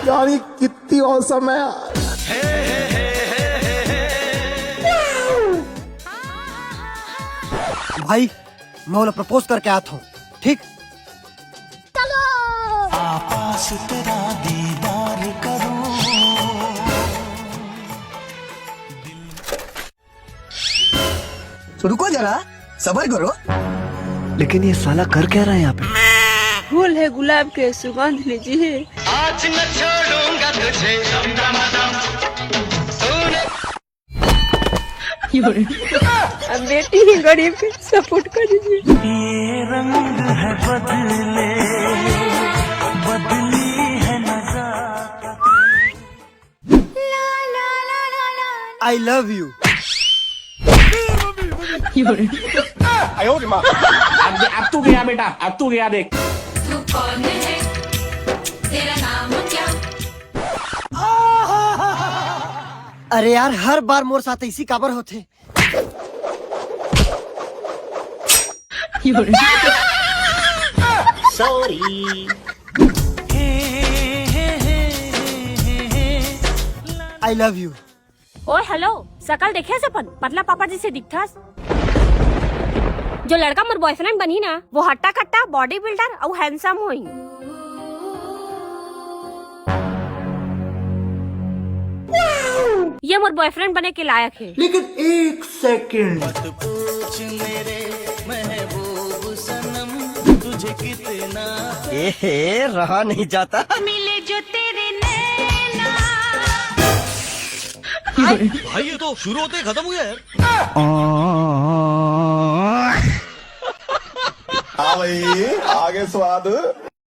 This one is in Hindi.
यार ये कितनी औसम है यार। भाई मैं उन्हें प्रपोज करके आता हूँ, ठीक? आपास तेरा दीदार करूं। रुको जरा, सब्र करो। लेकिन ये साला कर क्या रहा है यहाँ पे? फूल है गुलाब के, सुगंध लीजिए। आज न छोड़ूंगा तुझे। अब बेटी ही गरीब के सपोर्ट कर दीजिए। ये रंग है बदले, बदली है नजाकत। I love you. अब तू गया बेटा, अब तू गया देख। तू कौन है, तेरा नाम क्या? अरे यार हर बार मोर साथ इसी काबर होते। सॉरी। I love you. ओए हेलो, सकल देखे सपन पतला पापा जी से दिखथास। जो लड़का मोर बॉयफ्रेंड बनी ना, वो हट्टा कट्टा बॉडी बिल्डर और हैंडसम होई। ये मोर बॉयफ्रेंड बने के लायक है। लेकिन एक सेकंड, मत पूछ मेरे महबूब सनम, तुझे कितना ए रहा नहीं जाता। मिले जो तेरे नैना। भाई ये तो शुरू होते ही खत्म हो गया यार। हाँ भाई आगे स्वाद।